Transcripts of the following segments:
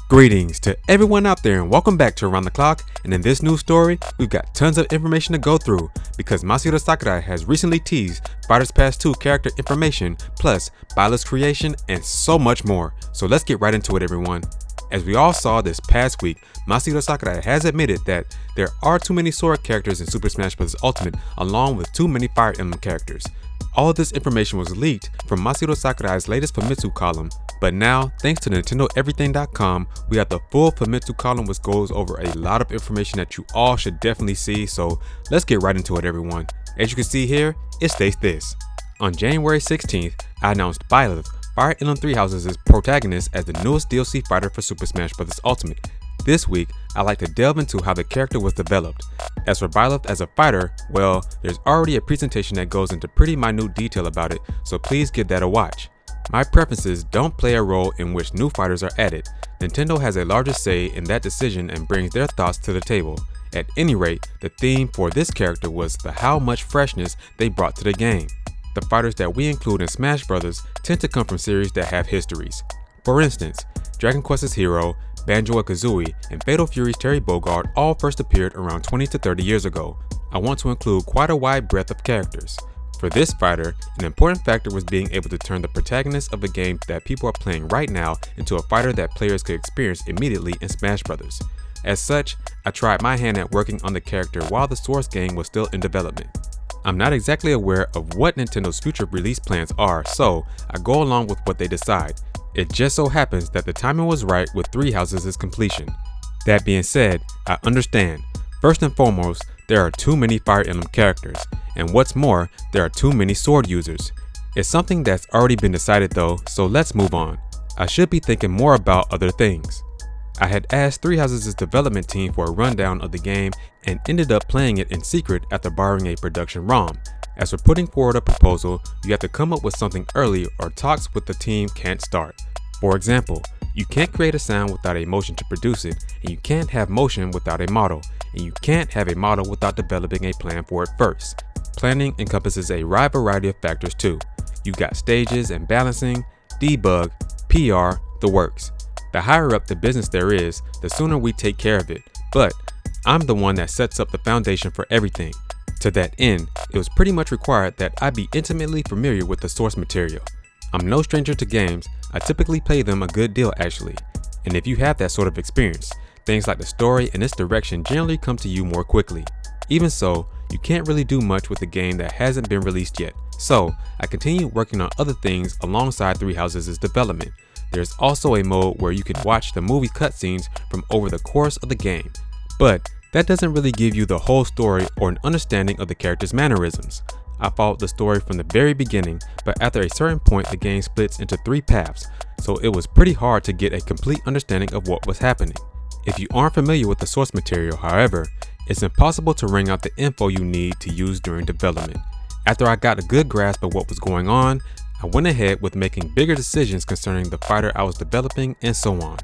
Greetings to everyone out there and welcome back to Around the Clock, and in this news story, we've got tons of information to go through because Masahiro Sakurai has recently teased Fighters Pass 2 character information, plus Byleth's creation and so much more. So let's get right into it, everyone. As we all saw this past week, Masahiro Sakurai has admitted that there are too many Sora characters in Super Smash Bros. Ultimate along with too many Fire Emblem characters. All of this information was leaked from Masahiro Sakurai's latest Famitsu column, but now, thanks to NintendoEverything.com, we have the full Famitsu column which goes over a lot of information that you all should definitely see, so let's get right into it, everyone. As you can see here, it states this. On January 16th, I announced Byleth, Fire Emblem Three Houses' protagonist, as the newest DLC fighter for Super Smash Bros. Ultimate. This week, I'd like to delve into how the character was developed. As for Byleth as a fighter, well, there's already a presentation that goes into pretty minute detail about it, so please give that a watch. My preferences don't play a role in which new fighters are added. Nintendo has a larger say in that decision and brings their thoughts to the table. At any rate, the theme for this character was how much freshness they brought to the game. The fighters that we include in Smash Bros. Tend to come from series that have histories. For instance, Dragon Quest's Hero, Banjo-Kazooie, and Fatal Fury's Terry Bogard all first appeared around 20 to 30 years ago. I want to include quite a wide breadth of characters. For this fighter, an important factor was being able to turn the protagonist of a game that people are playing right now into a fighter that players could experience immediately in Smash Bros. As such, I tried my hand at working on the character while the source game was still in development. I'm not exactly aware of what Nintendo's future release plans are, so I go along with what they decide. It just so happens that the timing was right with Three Houses' completion. That being said, I understand. First and foremost, there are too many Fire Emblem characters, and what's more, there are too many sword users. It's something that's already been decided though, so let's move on. I should be thinking more about other things. I had asked Three Houses' development team for a rundown of the game and ended up playing it in secret after borrowing a production ROM. As for putting forward a proposal, you have to come up with something early or talks with the team can't start. For example, you can't create a sound without a motion to produce it, and you can't have motion without a model, and you can't have a model without developing a plan for it first. Planning encompasses a wide variety of factors too. You've got stages and balancing, debug, PR, the works. The higher up the business there is, the sooner we take care of it, but I'm the one that sets up the foundation for everything. To that end, it was pretty much required that I be intimately familiar with the source material. I'm no stranger to games, I typically play them a good deal actually, and if you have that sort of experience, things like the story and its direction generally come to you more quickly. Even so, you can't really do much with a game that hasn't been released yet, so I continued working on other things alongside Three Houses' development. There's also a mode where you can watch the movie cutscenes from over the course of the game, but that doesn't really give you the whole story or an understanding of the character's mannerisms. I followed the story from the very beginning, but after a certain point the game splits into 3 paths, so it was pretty hard to get a complete understanding of what was happening. If you aren't familiar with the source material, however, it's impossible to wring out the info you need to use during development. After I got a good grasp of what was going on, I went ahead with making bigger decisions concerning the fighter I was developing and so on.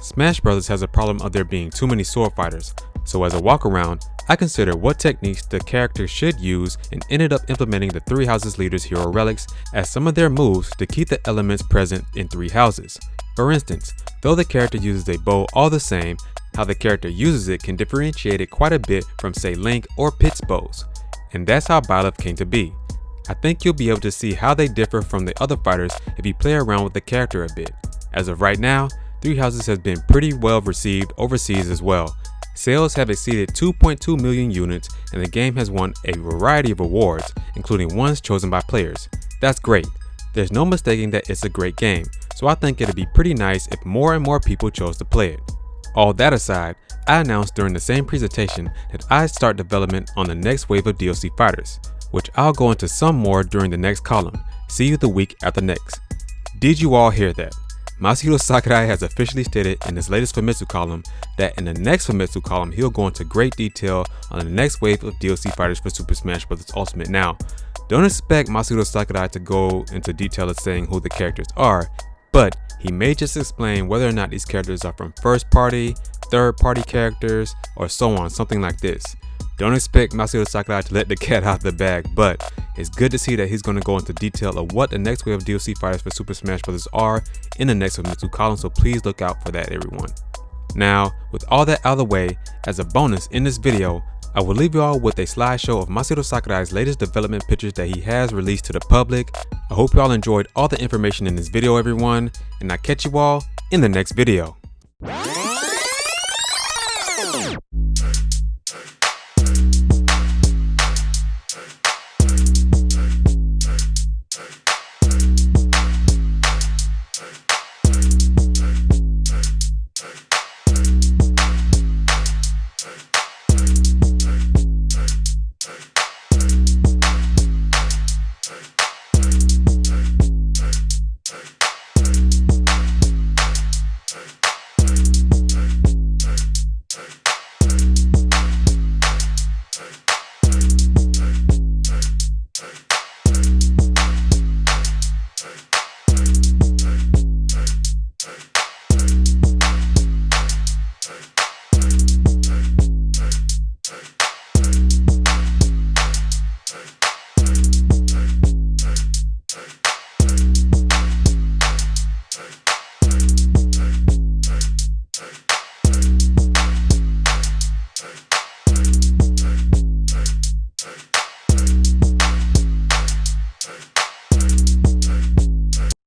Smash Bros. Has a problem of there being too many sword fighters, so as a walk around, I considered what techniques the character should use and ended up implementing the Three Houses leaders' hero relics as some of their moves to keep the elements present in Three Houses. For instance, though the character uses a bow all the same, how the character uses it can differentiate it quite a bit from say Link or Pit's bows. And that's how Byleth came to be. I think you'll be able to see how they differ from the other fighters if you play around with the character a bit. As of right now, Three Houses has been pretty well received overseas as well. Sales have exceeded 2.2 million units and the game has won a variety of awards, including ones chosen by players. That's great. There's no mistaking that it's a great game, so I think it'd be pretty nice if more and more people chose to play it. All that aside, I announced during the same presentation that I'd start development on the next wave of DLC fighters, which I'll go into some more during the next column. See you the week after next. Did you all hear that? Masahiro Sakurai has officially stated in his latest Famitsu column that in the next Famitsu column he'll go into great detail on the next wave of DLC fighters for Super Smash Bros. Ultimate. Now, don't expect Masahiro Sakurai to go into detail of saying who the characters are, but he may just explain whether or not these characters are from first party, third party characters, or so on, something like this. Don't expect Masahiro Sakurai to let the cat out of the bag, but it's good to see that he's going to go into detail of what the next wave of DLC fighters for Super Smash Bros. Are in the next Famitsu column, so please look out for that, everyone. Now, with all that out of the way, as a bonus in this video, I will leave you all with a slideshow of Masahiro Sakurai's latest development pictures that he has released to the public. I hope you all enjoyed all the information in this video, everyone, and I'll catch you all in the next video.